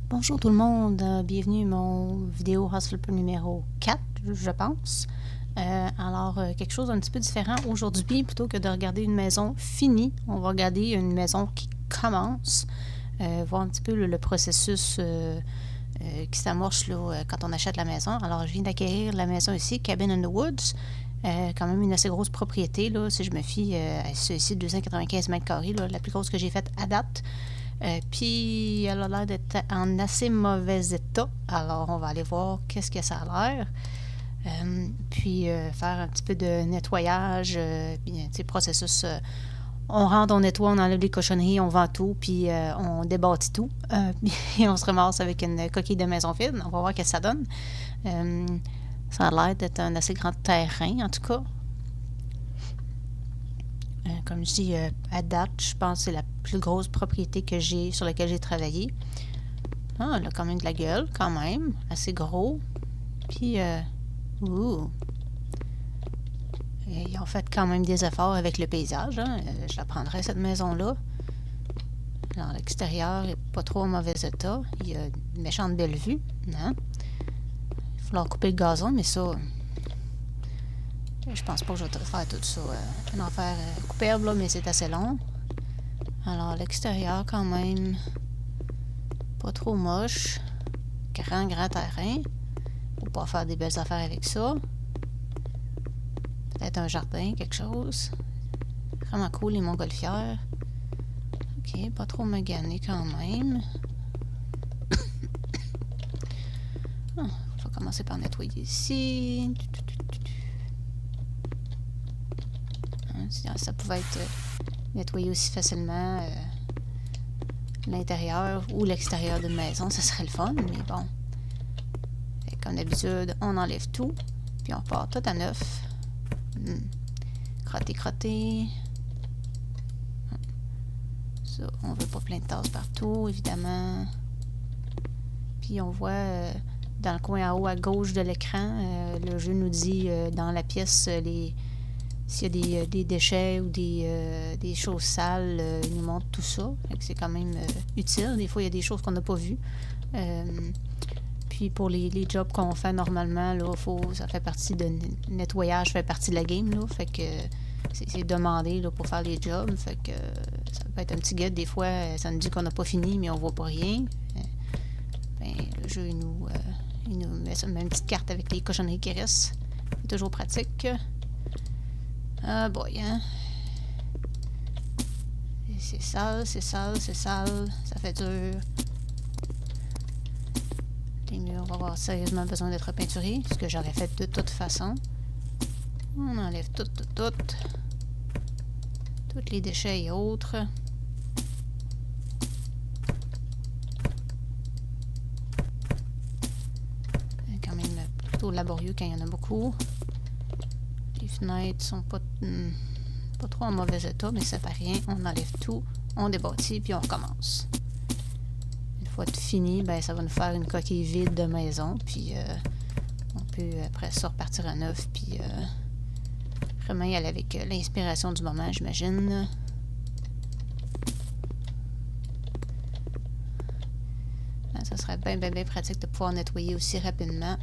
Bonjour tout le monde, bienvenue à mon vidéo Hustler numéro 4, je pense. Quelque chose d'un petit peu différent aujourd'hui, plutôt que de regarder une maison finie, on va regarder une maison qui commence, voir un petit peu le processus qui s'amorce quand on achète la maison. Alors je viens d'acquérir la maison ici, Cabin in the Woods, quand même une assez grosse propriété, là, si je me fie à ceci, 295 mètres carrés, là, la plus grosse que j'ai faite à date. Puis elle a l'air d'être en assez mauvais état. Alors on va aller voir qu'est-ce que ça a l'air. Faire un petit peu de nettoyage, puis processus. On rentre, on nettoie, on enlève les cochonneries, on vend tout, puis on débâtit tout. Puis on se ramasse avec une coquille de maison vide. On va voir ce que ça donne. Ça a l'air d'être un assez grand terrain, en tout cas. Comme je dis, à date, je pense que c'est la plus grosse propriété que j'ai sur laquelle j'ai travaillé. Ah, elle a quand même de la gueule, quand même. Assez gros. Puis, ils ont fait quand même des efforts avec le paysage. Hein. Je la prendrais, cette maison-là. Alors, l'extérieur n'est pas trop en mauvais état. Il y a une méchante belle vue. Hein. Il va falloir couper le gazon, mais ça... je pense pas que je vais faire tout ça. Un enfer coupable, là, mais c'est assez long. Alors, l'extérieur, quand même, pas trop moche. Grand terrain. Faut pas faire des belles affaires avec ça. Peut-être un jardin, quelque chose. Vraiment cool, les montgolfières. Ok, pas trop magané quand même. On va commencer par nettoyer ici. Ça pouvait être nettoyé aussi facilement l'intérieur ou l'extérieur d'une maison, ça serait le fun, mais bon. Comme d'habitude, on enlève tout, puis on repart tout à neuf. Crotter. Ça, on veut pas plein de tasses partout, évidemment. Puis on voit dans le coin en haut à gauche de l'écran, le jeu nous dit dans la pièce s'il y a des déchets ou des choses sales, il nous montre tout ça. C'est quand même utile. Des fois, il y a des choses qu'on n'a pas vues. Puis pour les jobs qu'on fait normalement, là, ça fait partie de nettoyage, fait partie de la game. Là, fait que c'est demandé là, pour faire les jobs. Fait que ça peut être un petit guide. Des fois, ça nous dit qu'on n'a pas fini, mais on voit pas rien. Le jeu, il nous met une petite carte avec les cochonneries qui restent. C'est toujours pratique. Ah boy, hein? C'est sale. Ça fait dur. Les murs vont avoir sérieusement besoin d'être peinturés, ce que j'aurais fait de toute façon. On enlève tout. Tous les déchets et autres. C'est quand même plutôt laborieux quand il y en a beaucoup. Les fenêtres sont pas trop en mauvais état, mais ça fait rien. On enlève tout, on débâtit, puis on recommence. Une fois tout fini, ben ça va nous faire une coquille vide de maison, puis on peut après ça repartir à neuf, puis vraiment y aller avec l'inspiration du moment, j'imagine. Ça serait bien pratique de pouvoir nettoyer aussi rapidement.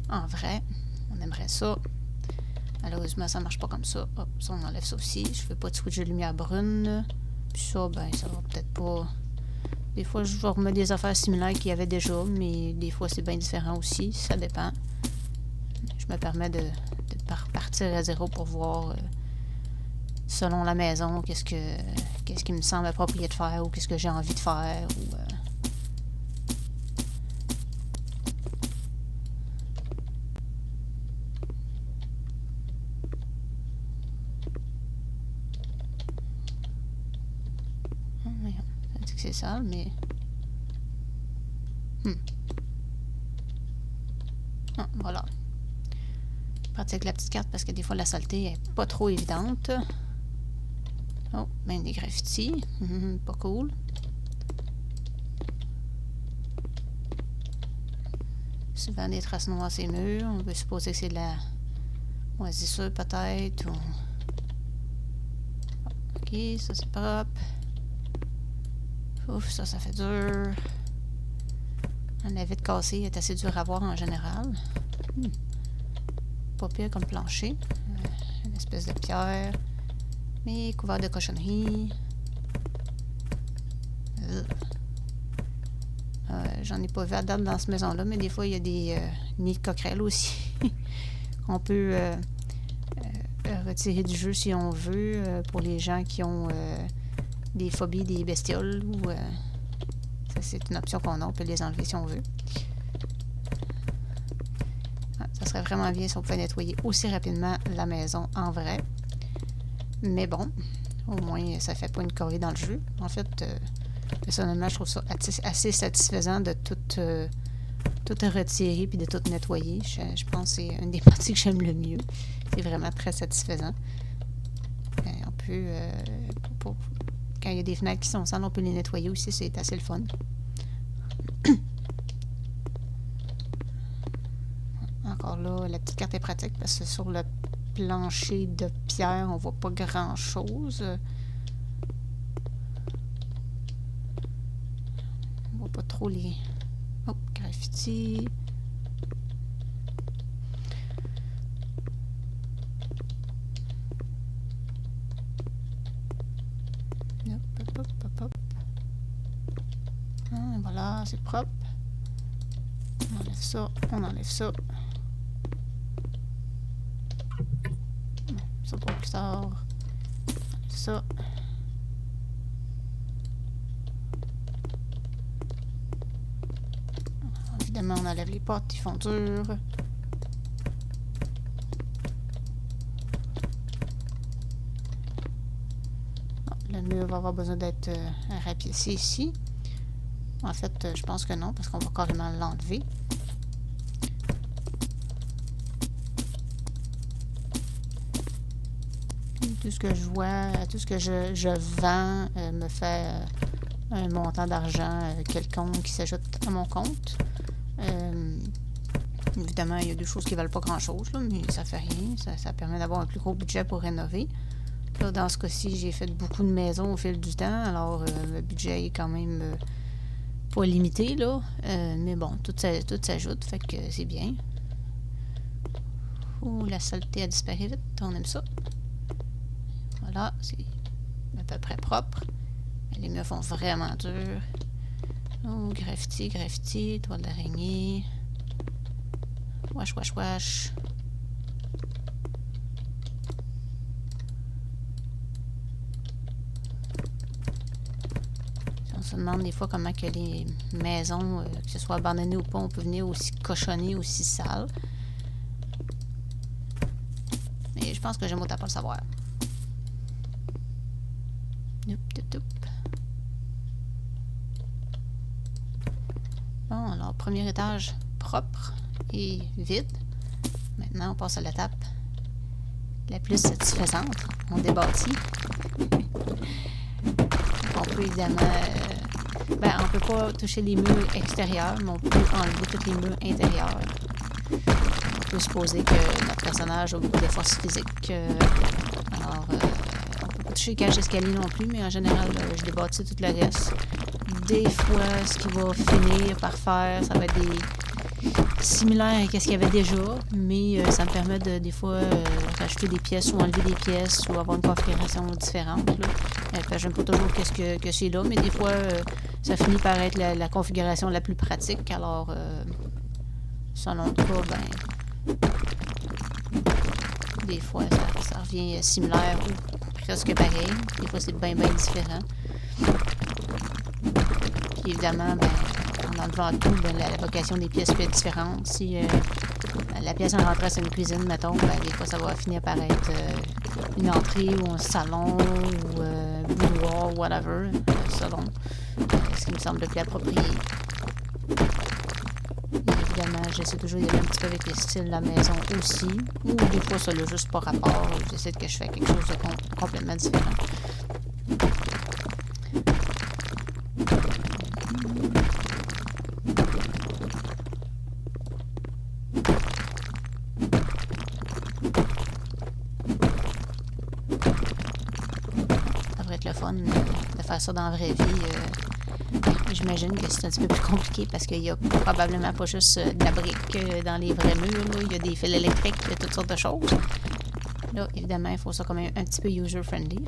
En vrai, on aimerait ça. Malheureusement, ça marche pas comme ça. Hop, ça, on enlève ça aussi. Je fais pas de switch de lumière brune. Puis ça, ben, ça va peut-être pas... Des fois, je vais remettre des affaires similaires qu'il y avait déjà, mais des fois, c'est bien différent aussi. Ça dépend. Je me permets de partir à zéro pour voir, selon la maison, qu'est-ce qui me semble approprié de faire ou qu'est-ce que j'ai envie de faire. Ça dit que c'est sale, mais... Ah, voilà. Pratique la petite carte parce que des fois la saleté est pas trop évidente. Oh, même des graffitis. Pas cool. Souvent des traces noires sur les murs. On peut supposer que c'est de la moisissure peut-être. Ok, ça c'est propre. Ouf, ça fait dur. La vitre cassée est assez dure à voir en général. Pas pire comme plancher. Une espèce de pierre. Mais couvert de cochonneries. J'en ai pas vu à date dans cette maison-là, mais des fois, il y a des nids de coquerelles aussi. On peut retirer du jeu si on veut, pour les gens qui ont des phobies des bestioles. Ou, ça, c'est une option qu'on a. On peut les enlever si on veut. Ça serait vraiment bien si on pouvait nettoyer aussi rapidement la maison en vrai. Mais bon, au moins, ça fait pas une corvée dans le jeu. En fait, personnellement, je trouve ça assez satisfaisant de tout retirer puis de tout nettoyer. Je pense que c'est une des parties que j'aime le mieux. C'est vraiment très satisfaisant. On peut, quand il y a des fenêtres qui sont sales, on peut les nettoyer aussi. C'est assez le fun. Encore là, la petite carte est pratique parce que sur le plancher de pierre, on voit pas grand-chose. On voit pas trop les... Oh, graffiti. Hop, hop, hop, hop. Ah, voilà, c'est propre. On enlève ça, on enlève ça. Ça pour plus tard. Ça. Évidemment, on enlève les potes, ils font dur. Le mur va avoir besoin d'être rapiécé ici. En fait, je pense que non, parce qu'on va carrément l'enlever. Tout ce que je vois, tout ce que je vends me fait un montant d'argent quelconque qui s'ajoute à mon compte. Évidemment, il y a des choses qui ne valent pas grand-chose, mais ça fait rien. Ça permet d'avoir un plus gros budget pour rénover. Là, dans ce cas-ci, j'ai fait beaucoup de maisons au fil du temps, alors le budget est quand même pas limité, là. Mais bon, tout s'ajoute, fait que c'est bien. Oh, la saleté a disparu vite, on aime ça. Voilà, c'est à peu près propre. Mais les murs font vraiment dur. Oh, graffiti, toile d'araignée. Wesh. On se demande des fois comment que les maisons, que ce soit abandonnées ou pas, on peut venir aussi cochonner, aussi sale. Mais je pense que j'aime autant pas le savoir. Bon, alors, premier étage propre et vide. Maintenant, on passe à l'étape la plus satisfaisante. On débâtit. On peut évidemment... on peut pas toucher les murs extérieurs, mais on peut enlever tous les murs intérieurs. On peut supposer que notre personnage a beaucoup de force physique. Alors, on peut pas toucher les cages d'escalier non plus, mais en général, je débâtis tout le reste. Des fois, ce qu'il va finir par faire, ça va être similaire à ce qu'il y avait déjà, mais ça me permet de, des fois, rajouter des pièces ou enlever des pièces ou avoir une configuration différente. J'aime pas toujours que c'est là, mais des fois, ça finit par être la configuration la plus pratique. Alors, selon le cas, des fois, ça revient similaire ou presque pareil. Des fois, c'est bien différent. Puis évidemment, en enlevant tout, la vocation des pièces peut être différente. Si la pièce en rentrant c'est une cuisine, mettons, des fois ça va finir par être une entrée ou un salon ou boudoir, whatever, selon ce qui me semble le plus approprié. Et évidemment, j'essaie toujours d'y aller un petit peu avec les styles de la maison aussi. Ou des fois, ça n'a juste pas rapport. J'essaie que je fais quelque chose de complètement différent. Ça devrait être le fun de faire ça dans la vraie vie. J'imagine que c'est un petit peu plus compliqué parce qu'il y a probablement pas juste de la brique dans les vrais murs. Là. Il y a des fils électriques, il y a toutes sortes de choses. Là, évidemment, il faut ça comme un petit peu user-friendly.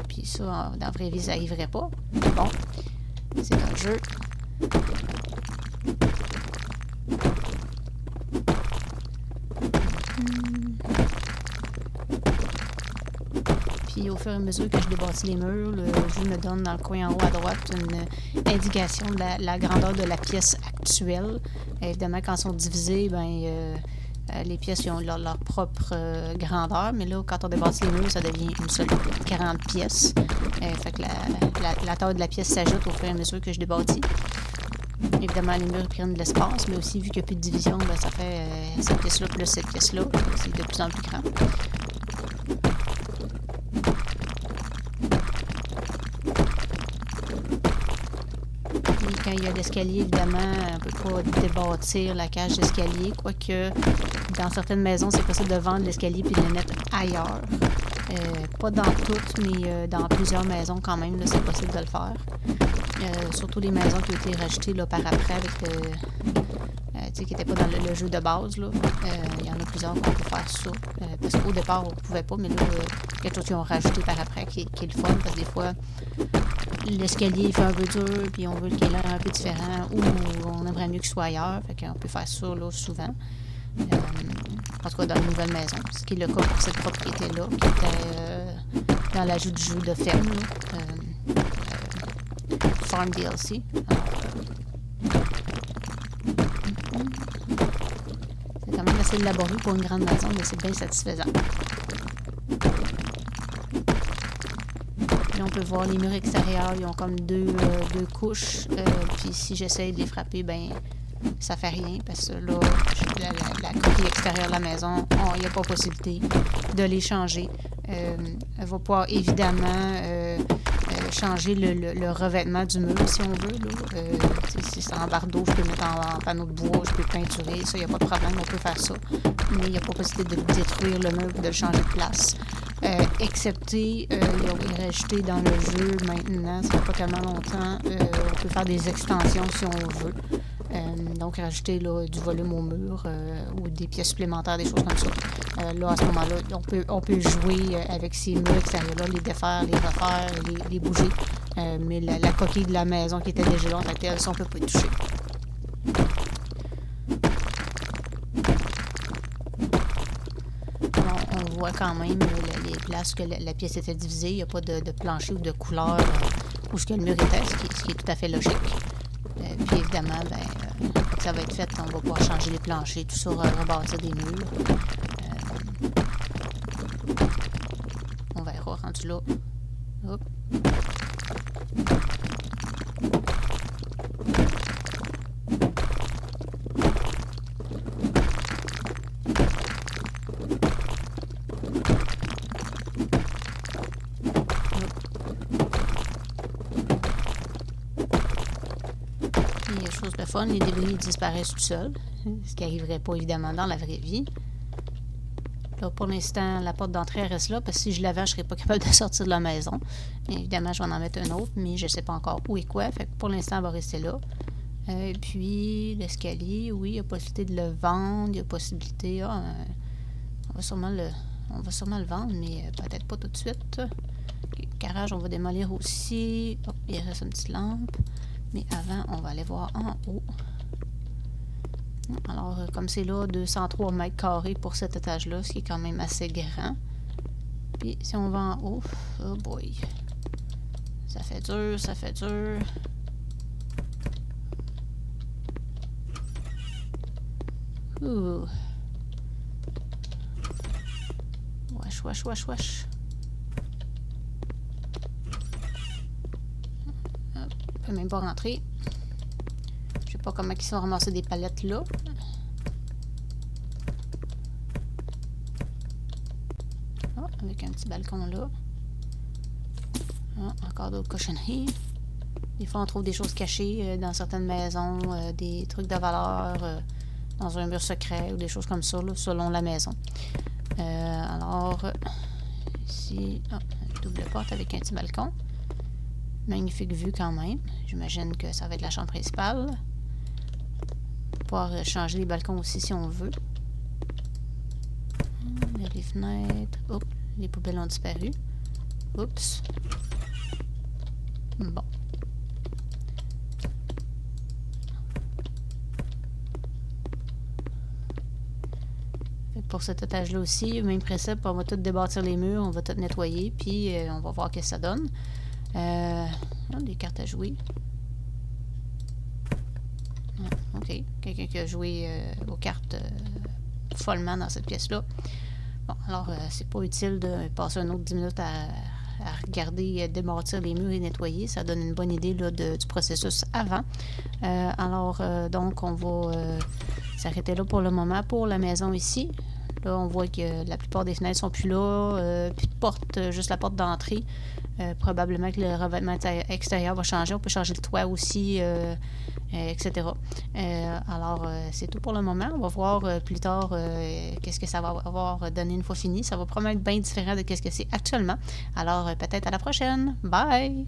Puis ça, dans la vraie vie, ça n'arriverait pas. Bon, c'est un jeu. Puis au fur et à mesure que je débâtis les murs, le jeu me donne dans le coin en haut à droite une indication de la grandeur de la pièce actuelle. Évidemment, quand elles sont divisées, les pièces ils ont leur propre grandeur, mais là, quand on débâtit les murs, ça devient une seule grande pièce. Fait que la taille de la pièce s'ajoute au fur et à mesure que je débâtis. Évidemment, les murs prennent de l'espace, mais aussi, vu qu'il n'y a plus de division, ça fait cette pièce-là plus cette pièce-là. C'est de plus en plus grand. Quand il y a l'escalier, évidemment, on ne peut pas débâtir la cage d'escalier, quoique dans certaines maisons, c'est possible de vendre l'escalier puis de le mettre ailleurs. Pas dans toutes, mais dans plusieurs maisons quand même, c'est possible de le faire. Surtout les maisons qui ont été rachetées là, par après, avec qui n'étaient pas dans le jeu de base. Là. Il y en a plusieurs qui ont pu faire ça. Parce qu'au départ, on ne pouvait pas, mais là, quelque chose qu'ils ont rajouté par après qui est le fun, parce que des fois, l'escalier fait un peu dur, puis on veut qu'il ait l'air un peu différent, ou on aimerait mieux qu'il soit ailleurs. Fait qu'on peut faire ça là, souvent. En tout cas, dans les nouvelles maisons. Ce qui est le cas pour cette propriété-là, qui était dans l'ajout du jeu de ferme. Farm DLC. C'est quand même assez laborieux pour une grande maison, mais c'est bien satisfaisant. Là, on peut voir les murs extérieurs, ils ont comme deux couches. Puis si j'essaye de les frapper, ça fait rien parce que là, la coquille extérieure de la maison, il n'y a pas possibilité de les changer. Elle va pas évidemment changer le revêtement du mur si on veut. Si c'est en bardeau, je peux le mettre en panneau de bois, je peux peinturer, ça, il n'y a pas de problème, on peut faire ça. Mais il n'y a pas possibilité de détruire le mur et de le changer de place. Excepté, il est rajouté dans le jeu maintenant, ça fait pas tellement longtemps, on peut faire des extensions si on veut. Donc, rajouter là, du volume au mur ou des pièces supplémentaires, des choses comme ça. Là, à ce moment-là, on peut jouer avec ces murs extérieurs-là, les défaire, les refaire, les bouger. Mais la coquille de la maison qui était déjà là, en fait, ça, on ne peut pas y toucher. Alors, on voit quand même les places que la pièce était divisée. Il n'y a pas de plancher ou de couleur où ce que le mur était, ce qui est tout à fait logique. Puis évidemment, quand ça va être fait, on va pouvoir changer les planchers, tout ça, rebâtir des murs. On verra rendu là. Hop. Le fun, les débris disparaissent tout seuls, ce qui n'arriverait pas évidemment dans la vraie vie. Là, pour l'instant, la porte d'entrée reste là, parce que si je l'avais, je ne serais pas capable de sortir de la maison. Et évidemment, je vais en mettre un autre, mais je ne sais pas encore où et quoi. Fait que pour l'instant, elle va rester là. Et puis, l'escalier, oui, il y a possibilité de le vendre, il y a possibilité... on va sûrement le vendre, mais peut-être pas tout de suite. Le garage, on va démolir aussi. Hop, il reste une petite lampe. Mais avant, on va aller voir en haut. Alors, comme c'est là, 203 mètres carrés pour cet étage-là, ce qui est quand même assez grand. Puis, si on va en haut, oh boy. Ça fait dur, ça fait dur. Ouh. Wesh, wesh, wesh, wesh. Je peux même pas rentrer. Je sais pas comment ils sont ramassés des palettes là. Oh, avec un petit balcon là. Oh, encore d'autres cochonneries. Des fois, on trouve des choses cachées dans certaines maisons, des trucs de valeur dans un mur secret ou des choses comme ça, là, selon la maison. Alors, ici, double porte avec un petit balcon. Magnifique vue quand même. J'imagine que ça va être la chambre principale. Pouvoir changer les balcons aussi si on veut. Les fenêtres. Oups, les poubelles ont disparu. Oups. Bon. Pour cet étage-là aussi, même principe, on va tout débâtir les murs, on va tout nettoyer, puis on va voir ce que ça donne. Des cartes à jouer. OK. Quelqu'un qui a joué aux cartes follement dans cette pièce-là. Bon, alors, c'est pas utile de passer un autre 10 minutes à regarder débâtir les murs et nettoyer. Ça donne une bonne idée là, du processus avant. Donc, on va s'arrêter là pour le moment pour la maison ici. Là, on voit que la plupart des fenêtres sont plus là. Plus de porte, juste la porte d'entrée. Probablement que le revêtement extérieur va changer. On peut changer le toit aussi, etc. C'est tout pour le moment. On va voir plus tard qu'est-ce que ça va avoir donné une fois fini. Ça va probablement être bien différent de ce que c'est actuellement. Alors, peut-être à la prochaine. Bye!